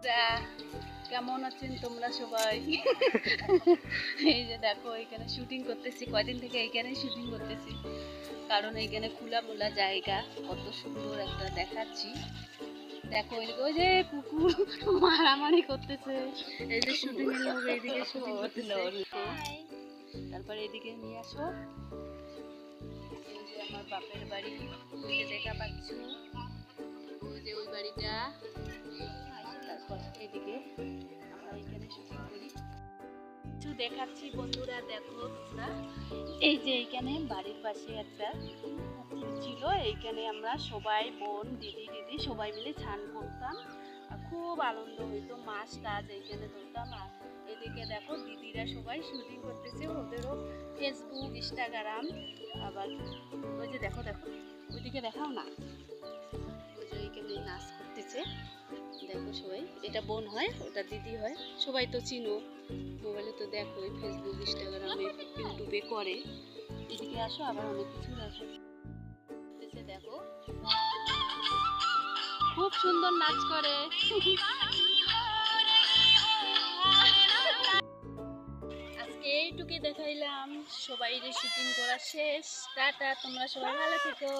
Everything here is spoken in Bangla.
বন্ধুরা, কেমন আছেন তোমরা সবাই? এই যে দেখো এখানে শুটিং করতেছি, কয়দিন থেকে এইখানে শুটিং করতেছি, কারণ এইখানে খোলামেলা জায়গা, কত সুন্দর একটা দেখাচ্ছি। দেখো ওই যে কুকুর মারামারি করতেছে, এই যে শুটিং এর লোক এইদিকে শুটিং করতেছে। তারপরে এদিকে নিয়ে আসো, এই যে আমার বাপের বাড়ি, ওই যে দেখা পাচ্ছ, ওই যে ওই বাড়িটা। তারপর এদিকে আমরা এখানে শুটিং করি, কিছু দেখাচ্ছি বন্ধুরা। দেখো তোমরা, এই যে এইখানে বাড়ির পাশে একটা পুকুর ছিল, এইখানে আমরা সবাই বোন দিদি সবাই মিলে স্নান করতাম, আর খুব আনন্দ হইতো, মাছ টাছ এইখানে ধরতাম। আর এদিকে দেখো দিদিরা সবাই শুটিং করতেছে, ওদেরও ফেসবুক ইনস্টাগ্রাম। আবার ওই যে দেখো দেখো ওইদিকে দেখাও না, ওই যে এইখানে নাচ করতেছে। দেখো সবাই, এটা বোন হয়, ওটা দিদি হয়, সবাই তো চিনো, মোবাইলে তো দেখো, ফেসবুক ইনস্টাগ্রামে ইউটিউবে করে। এদিকে আসো, আবার অনেক কিছু দেখো, দেখো খুব সুন্দর নাচ করে। আজকে এইটুকুই দেখাইলাম, সবাই শুটিং করা শেষ, টাটা, তোমরা সবাই ভালো থেকো।